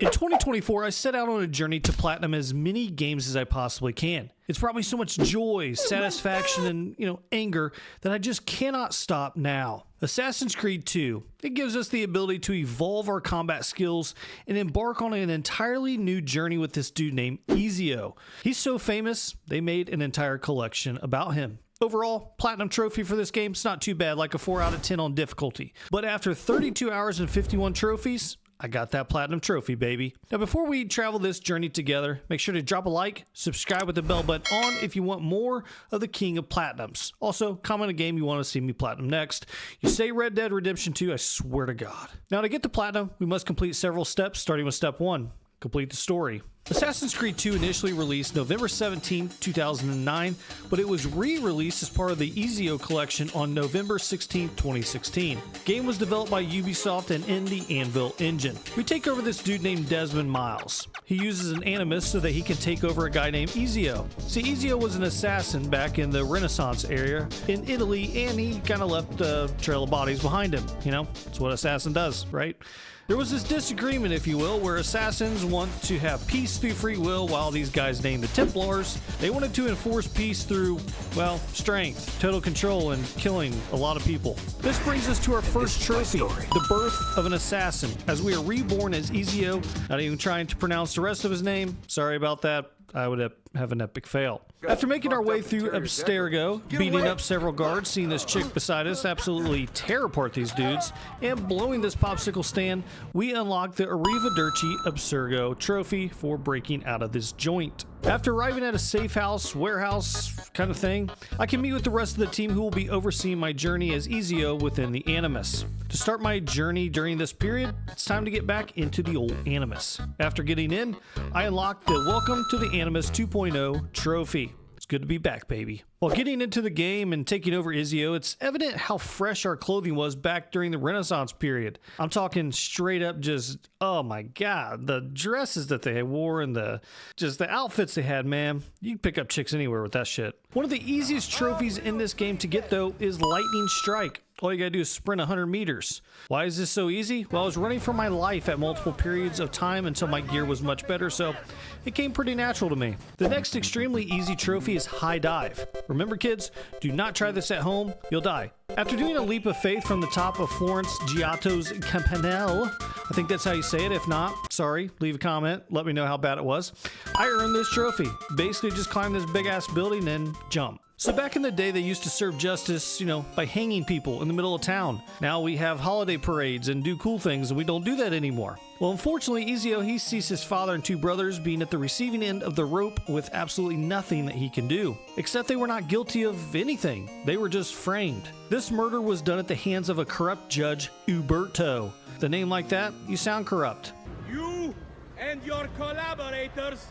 In 2024, I set out on a journey to platinum as many games as I possibly can. It's brought me so much joy, satisfaction, and, anger that I just cannot stop now. Assassin's Creed 2, it gives us the ability to evolve our combat skills and embark on an entirely new journey with this dude named Ezio. He's so famous, they made an entire collection about him. Overall, platinum trophy for this game is not too bad, like a 4 out of 10 on difficulty. But after 32 hours and 51 trophies, I got that platinum trophy, baby. Now, before we travel this journey together, make sure to drop a like, subscribe with the bell button on if you want more of the King of Platinums. Also, comment a game you want to see me platinum next. You say Red Dead Redemption 2, I swear to God. Now, to get to platinum, we must complete several steps, starting with step 1. Complete the story. Assassin's Creed 2 initially released November 17, 2009, but it was re-released as part of the Ezio collection on November 16, 2016. The game was developed by Ubisoft and in the Anvil engine. We take over this dude named Desmond Miles. He uses an Animus so that he can take over a guy named Ezio. See, Ezio was an assassin back in the Renaissance area in Italy, and he kind of left a trail of bodies behind him. That's what assassin does, right? There was this disagreement, if you will, where assassins want to have peace through free will, while these guys named the Templars, they wanted to enforce peace through, strength, total control, and killing a lot of people. This brings us to our first trophy, the birth of an assassin, as we are reborn as Ezio. Not even trying to pronounce the rest of his name. Sorry about that. I would have an epic fail. After making our way through Abstergo, beating up several guards, seeing this chick beside us absolutely tear apart these dudes, and blowing this popsicle stand, we unlock the Arrivederci Abstergo trophy for breaking out of this joint. After arriving at a safe house, warehouse kind of thing, I can meet with the rest of the team who will be overseeing my journey as Ezio within the Animus. To start my journey during this period, it's time to get back into the old Animus. After getting in, I unlock the Welcome to the Animus 2.0 trophy. It's good to be back, baby. While getting into the game and taking over Ezio, it's evident how fresh our clothing was back during the Renaissance period. I'm talking straight up just, oh my God, the dresses that they wore and the outfits they had, man. You can pick up chicks anywhere with that shit. One of the easiest trophies in this game to get, though, is Lightning Strike. All you gotta do is sprint 100 meters. Why is this so easy? Well, I was running for my life at multiple periods of time until my gear was much better, so it came pretty natural to me. The next extremely easy trophy is High Dive. Remember, kids, do not try this at home, you'll die. After doing a leap of faith from the top of Florence Giotto's Campanile, I think that's how you say it. If not, sorry, leave a comment, let me know how bad it was. I earned this trophy. Basically just climb this big ass building and jump. So back in the day, they used to serve justice, by hanging people in the middle of town. Now we have holiday parades and do cool things, and we don't do that anymore. Well, unfortunately, Ezio, he sees his father and 2 brothers being at the receiving end of the rope with absolutely nothing that he can do. Except they were not guilty of anything. They were just framed. This murder was done at the hands of a corrupt judge, Uberto. The name like that, you sound corrupt. You and your collaborators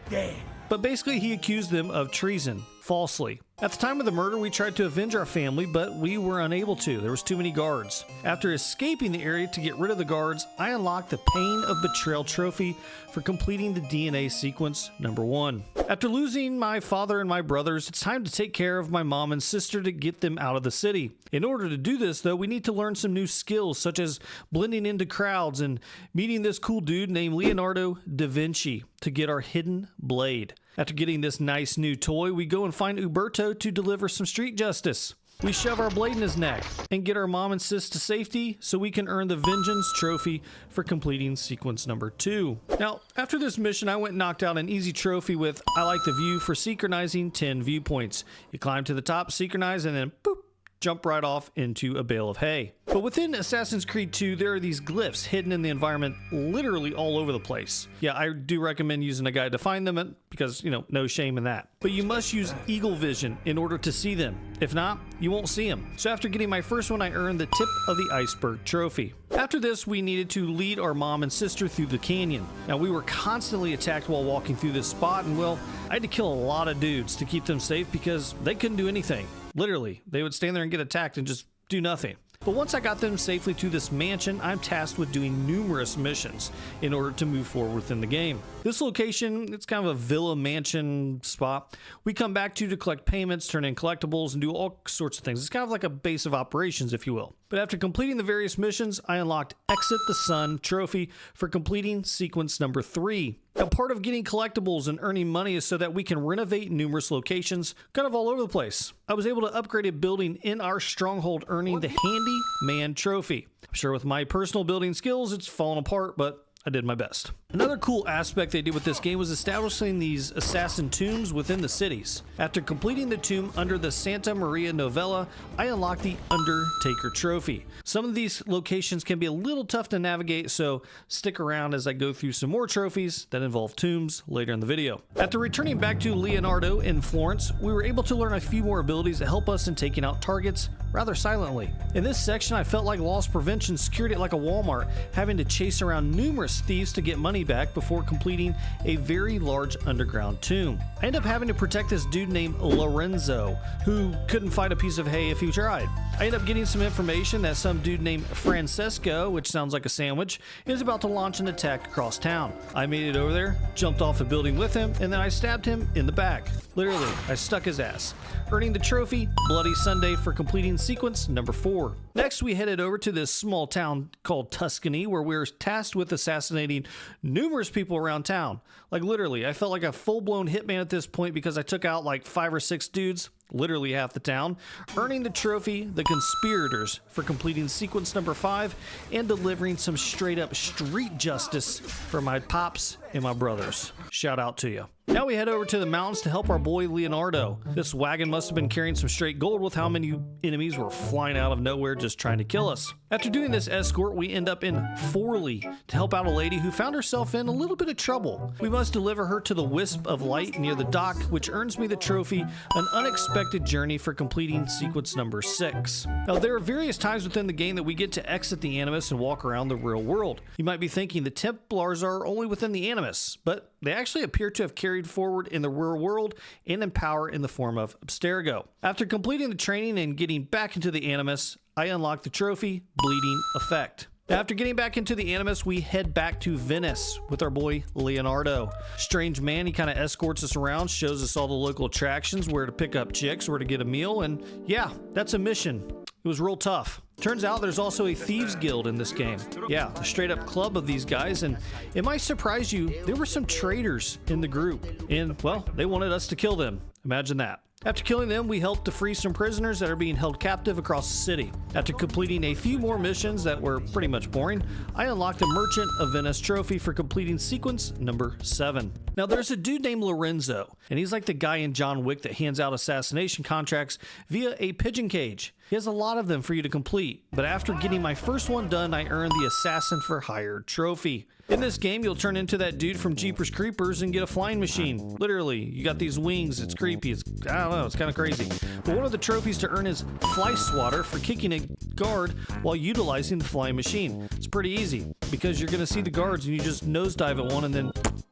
today. But basically, he accused them of treason, falsely. At the time of the murder, we tried to avenge our family, but we were unable to. There was too many guards. After escaping the area to get rid of the guards, I unlocked the Pain of Betrayal trophy for completing the DNA sequence number 1. After losing my father and my brothers, it's time to take care of my mom and sister to get them out of the city. In order to do this, though, we need to learn some new skills, such as blending into crowds and meeting this cool dude named Leonardo da Vinci to get our hidden blade. After getting this nice new toy, we go and find Uberto to deliver some street justice. We shove our blade in his neck and get our mom and sis to safety so we can earn the Vengeance trophy for completing sequence number 2. Now, after this mission, I went and knocked out an easy trophy with I Like the View for synchronizing 10 viewpoints. You climb to the top, synchronize, and then boop, jump right off into a bale of hay. But within Assassin's Creed 2, there are these glyphs hidden in the environment literally all over the place. Yeah, I do recommend using a guide to find them because, no shame in that. But you must use eagle vision in order to see them. If not, you won't see them. So after getting my first one, I earned the Tip of the Iceberg trophy. After this, we needed to lead our mom and sister through the canyon. Now, we were constantly attacked while walking through this spot, and well, I had to kill a lot of dudes to keep them safe because they couldn't do anything. Literally, they would stand there and get attacked and just do nothing. But once I got them safely to this mansion, I'm tasked with doing numerous missions in order to move forward within the game. This location, it's kind of a villa mansion spot. We come back to collect payments, turn in collectibles, and do all sorts of things. It's kind of like a base of operations, if you will. But after completing the various missions, I unlocked Exit the Sun trophy for completing sequence number 3. Now, part of getting collectibles and earning money is so that we can renovate numerous locations, kind of all over the place. I was able to upgrade a building in our stronghold, earning the Handyman trophy. I'm sure with my personal building skills, it's fallen apart, but I did my best. Another cool aspect they did with this game was establishing these assassin tombs within the cities. After completing the tomb under the Santa Maria Novella, I unlocked the Undertaker trophy. Some of these locations can be a little tough to navigate, so stick around as I go through some more trophies that involve tombs later in the video. After returning back to Leonardo in Florence, we were able to learn a few more abilities that help us in taking out targets rather silently. In this section, I felt like loss prevention secured it like a Walmart, having to chase around numerous thieves to get money back before completing a very large underground tomb. I end up having to protect this dude named Lorenzo, who couldn't find a piece of hay if he tried. I end up getting some information that some dude named Francesco, which sounds like a sandwich, is about to launch an attack across town. I made it over there, jumped off a building with him, and then I stabbed him in the back. Literally, I stuck his ass, earning the trophy Bloody Sunday for completing sequence number 4. Next, we headed over to this small town called Tuscany, where we were tasked with assassinating numerous people around town. Like literally, I felt like a full-blown hitman at this point because I took out like 5 or 6 dudes, literally half the town, earning the trophy The Conspirators for completing sequence number 5 and delivering some straight-up street justice for my pops and my brothers. Shout out to you. Now we head over to the mountains to help our boy Leonardo. This wagon must have been carrying some straight gold with how many enemies were flying out of nowhere just trying to kill us. After doing this escort, we end up in Forlì to help out a lady who found herself in a little bit of trouble. We must deliver her to the Wisp of Light near the dock, which earns me the trophy An Unexpected Journey for completing sequence number 6. Now, there are various times within the game that we get to exit the Animus and walk around the real world. You might be thinking the Templars are only within the Animus, but they actually appear to have carried forward in the real world and in power in the form of Abstergo. After completing the training and getting back into the Animus, I unlocked the trophy Bleeding Effect. After getting back into the Animus, we head back to Venice with our boy Leonardo. Strange man, he kind of escorts us around, shows us all the local attractions, where to pick up chicks, where to get a meal, and yeah, that's a mission. It was real tough. Turns out there's also a thieves guild in this game. Yeah, a straight up club of these guys, and it might surprise you, there were some traitors in the group, and well, they wanted us to kill them. Imagine that. After killing them, we helped to free some prisoners that are being held captive across the city. After completing a few more missions that were pretty much boring, I unlocked a Merchant of Venice trophy for completing sequence number 7. Now, there's a dude named Lorenzo, and he's like the guy in John Wick that hands out assassination contracts via a pigeon cage. He has a lot of them for you to complete, but after getting my first one done, I earned the Assassin for Hire trophy. In this game, you'll turn into that dude from Jeepers Creepers and get a flying machine. Literally, you got these wings, it's creepy, I don't know, it's kind of crazy. But one of the trophies to earn is Fly Swatter for kicking a guard while utilizing the flying machine. It's pretty easy, because you're going to see the guards and you just nosedive at one and then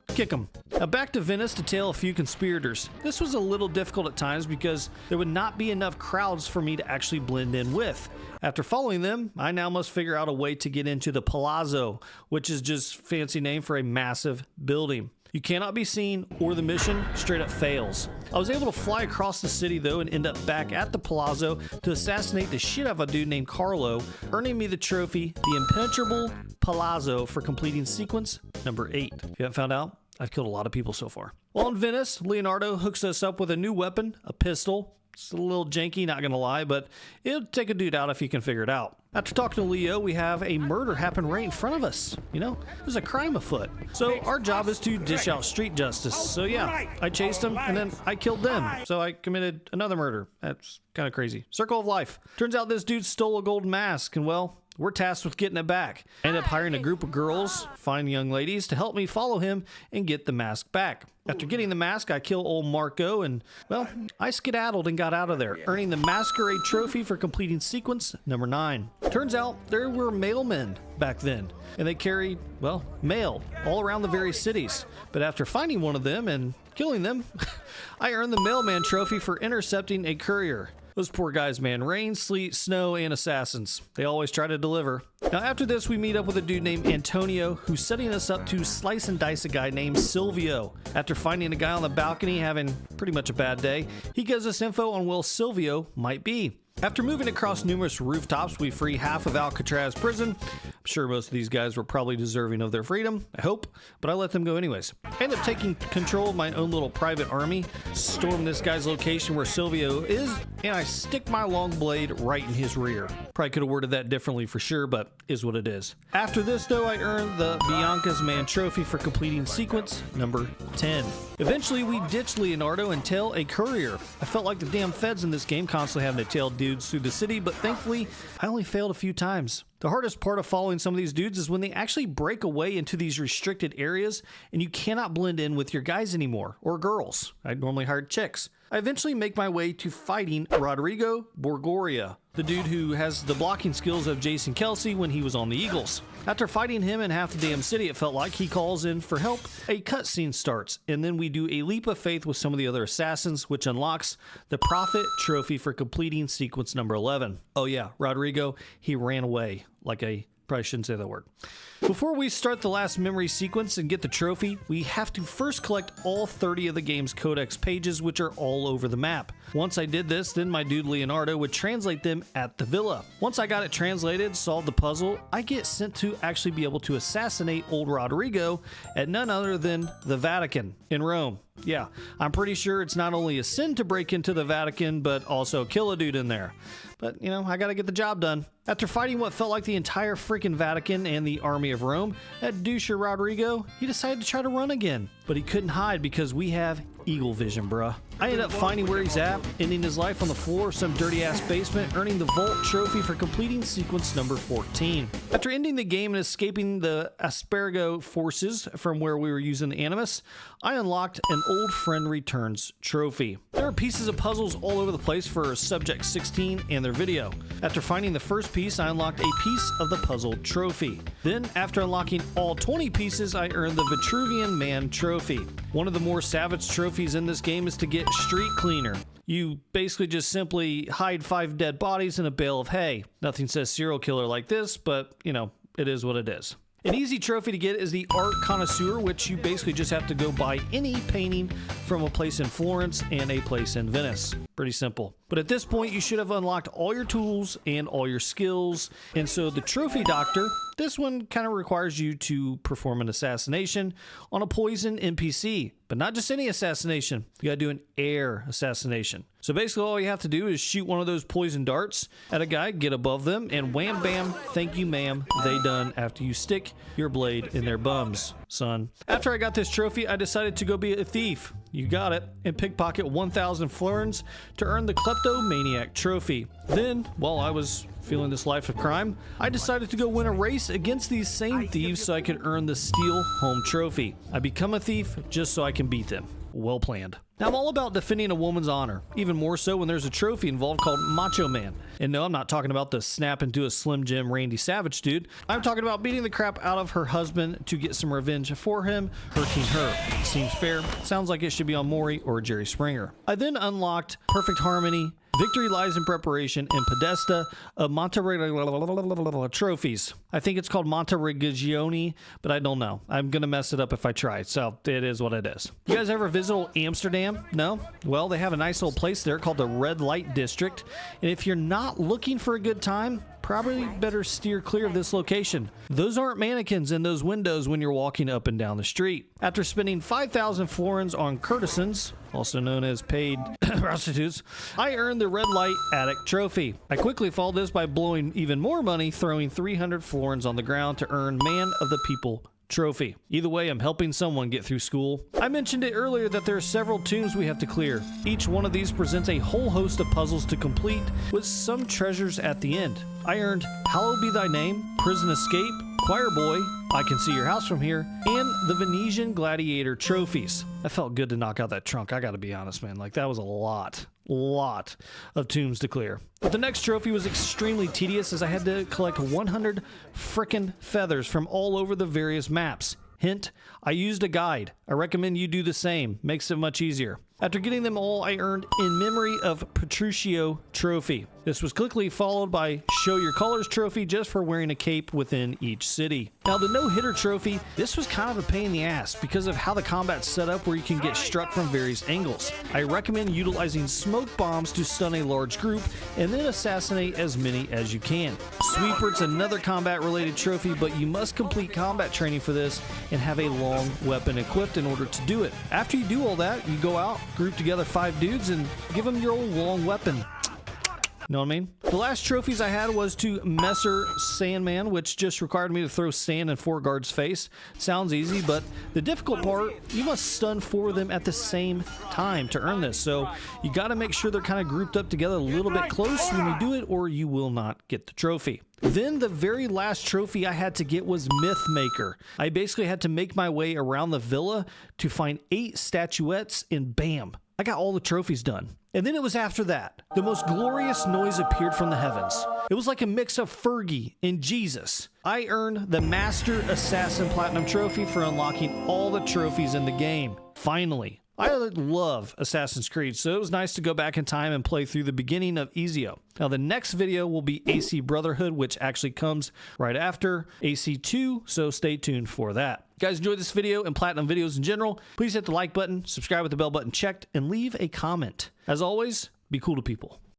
kick them. Now back to Venice to tail a few conspirators. This was a little difficult at times because there would not be enough crowds for me to actually blend in with. After following them, I now must figure out a way to get into the Palazzo, which is just fancy name for a massive building. You cannot be seen or the mission straight up fails. I was able to fly across the city though and end up back at the Palazzo to assassinate the shit out of a dude named Carlo, earning me the trophy The Impenetrable Palazzo for completing sequence number 8. If you haven't found out, I've killed a lot of people so far. While in Venice, Leonardo hooks us up with a new weapon, a pistol. It's a little janky, not gonna lie, but it'll take a dude out if you can figure it out. After talking to Leo, we have a murder happen right in front of us. You know, there's a crime afoot. So our job is to dish out street justice. So yeah, I chased him and then I killed them. So I committed another murder. That's kind of crazy. Circle of life. Turns out this dude stole a golden mask and well, we're tasked with getting it back. I end up hiring a group of girls, fine young ladies, to help me follow him and get the mask back. After getting the mask, I kill old Marco and, well, I skedaddled and got out of there, earning the Masquerade trophy for completing sequence number 9. Turns out there were mailmen back then, and they carried, well, mail all around the various cities. But after finding one of them and killing them, I earned the mailman trophy for intercepting a courier. Those poor guys, man. Rain, sleet, snow, and assassins. They always try to deliver. Now, after this, we meet up with a dude named Antonio, who's setting us up to slice and dice a guy named Silvio. After finding a guy on the balcony having pretty much a bad day, he gives us info on where Silvio might be. After moving across numerous rooftops, we free half of Alcatraz prison. I'm sure most of these guys were probably deserving of their freedom, I hope, but I let them go anyways. I end up taking control of my own little private army, storm this guy's location where Silvio is, and I stick my long blade right in his rear. Probably could have worded that differently for sure, but is what it is. After this, though, I earned the Bianca's Man trophy for completing sequence number 10. Eventually, we ditched Leonardo and tail a courier. I felt like the damn feds in this game constantly having to tail dudes through the city, but thankfully, I only failed a few times. The hardest part of following some of these dudes is when they actually break away into these restricted areas and you cannot blend in with your guys anymore, or girls. I normally hired chicks. I eventually make my way to fighting Rodrigo Borgoria, the dude who has the blocking skills of Jason Kelsey when he was on the Eagles. After fighting him in half the damn city, it felt like he calls in for help. A cutscene starts, and then we do a leap of faith with some of the other assassins, which unlocks the Prophet trophy for completing sequence number 11. Oh yeah, Rodrigo, he ran away like a... Probably shouldn't say that word. Before we start the last memory sequence and get the trophy, we have to first collect all 30 of the game's codex pages, which are all over the map. Once I did this, then my dude Leonardo would translate them at the villa. Once I got it translated, solved the puzzle, I get sent to actually be able to assassinate old Rodrigo at none other than the Vatican in Rome. Yeah, I'm pretty sure it's not only a sin to break into the Vatican, but also kill a dude in there. But, you know, I gotta get the job done. After fighting what felt like the entire freaking Vatican and the army of Rome, that doucher Rodrigo, he decided to try to run again. But he couldn't hide because we have eagle vision, bruh. I end up finding where he's at, ending his life on the floor of some dirty-ass basement, earning the Vault trophy for completing sequence number 14. After ending the game and escaping the Aspergo forces from where we were using the Animus, I unlocked an Old Friend Returns trophy. There are pieces of puzzles all over the place for Subject 16 and their video. After finding the first piece, I unlocked a piece of the puzzle trophy. Then, after unlocking all 20 pieces, I earned the Vitruvian Man trophy. One of the more savage trophies in this game is to get Street Cleaner. You basically just simply hide 5 dead bodies in a bale of hay. Nothing says serial killer like this, but, you know, it is what it is. An easy trophy to get is the Art Connoisseur, which you basically just have to go buy any painting from a place in Florence and a place in Venice. Pretty simple. But at this point, you should have unlocked all your tools and all your skills. And so the Trophy Doctor, this one kind of requires you to perform an assassination on a poison NPC. But not just any assassination. You gotta do an air assassination. So basically all you have to do is shoot one of those poison darts at a guy, get above them, and wham bam, thank you ma'am, they done after you stick your blade in their bums, son. After I got this trophy, I decided to go be a thief. You got it, and pickpocket 1,000 florins to earn the Kleptomaniac trophy. Then, while I was feeling this life of crime, I decided to go win a race against these same thieves so I could earn the Steel Home trophy. I become a thief just so I can beat them. Well planned. Now, I'm all about defending a woman's honor, even more so when there's a trophy involved called Macho Man. And no, I'm not talking about the snap into a Slim Jim Randy Savage dude. I'm talking about beating the crap out of her husband to get some revenge for him, hurting her. Seems fair. Sounds like it should be on Maury or Jerry Springer. I then unlocked Perfect Harmony, Victory Lies in Preparation, and Podesta of Monterey trophies. I think it's called Monteriggioni, but I don't know. I'm going to mess it up if I try, so it is what it is. You guys ever visit old Amsterdam? No? Well, they have a nice little place there called the Red Light District, and if you're not looking for a good time, probably better steer clear of this location. Those aren't mannequins in those windows when you're walking up and down the street. After spending 5,000 florins on courtesans, also known as paid prostitutes, I earned the Red Light Attic trophy. I quickly followed this by blowing even more money, throwing 300 florins on the ground to earn Man of the People trophy. Either way, I'm helping someone get through school. I mentioned it earlier that there are several tombs we have to clear. Each one of these presents a whole host of puzzles to complete, with some treasures at the end. I earned Hallowed Be Thy Name, Prison Escape, Choir Boy, I Can See Your House From Here, and the Venetian Gladiator trophies. That felt good to knock out that trunk, I gotta be honest, man. Like, that was a lot of tombs to clear. But the next trophy was extremely tedious as I had to collect 100 frickin' feathers from all over the various maps. Hint, I used a guide. I recommend you do the same. Makes it much easier. After getting them all, I earned In Memory of Petruchio trophy. This was quickly followed by Show Your Colors trophy just for wearing a cape within each city. Now the no-hitter trophy, this was kind of a pain in the ass because of how the combat's set up where you can get struck from various angles. I recommend utilizing smoke bombs to stun a large group and then assassinate as many as you can. Sweeper, it's another combat-related trophy, but you must complete combat training for this and have a long weapon equipped in order to do it. After you do all that, you go out, group together 5 dudes, and give them your old long weapon. Know what I mean? The last trophies I had was to Messer Sandman, which just required me to throw sand in 4 guards' face. Sounds easy, but the difficult part, you must stun 4 of them at the same time to earn this. So you got to make sure they're kind of grouped up together a little bit close when you do it, or you will not get the trophy. Then the very last trophy I had to get was Myth Maker. I basically had to make my way around the villa to find 8 statuettes, and bam, I got all the trophies done. And then it was after that. The most glorious noise appeared from the heavens. It was like a mix of Fergie and Jesus. I earned the Master Assassin Platinum Trophy for unlocking all the trophies in the game. Finally. I love Assassin's Creed, so it was nice to go back in time and play through the beginning of Ezio. Now the next video will be AC Brotherhood, which actually comes right after AC2, so stay tuned for that. If you guys enjoyed this video and Platinum videos in general, please hit the like button, subscribe with the bell button checked, and leave a comment. As always, be cool to people.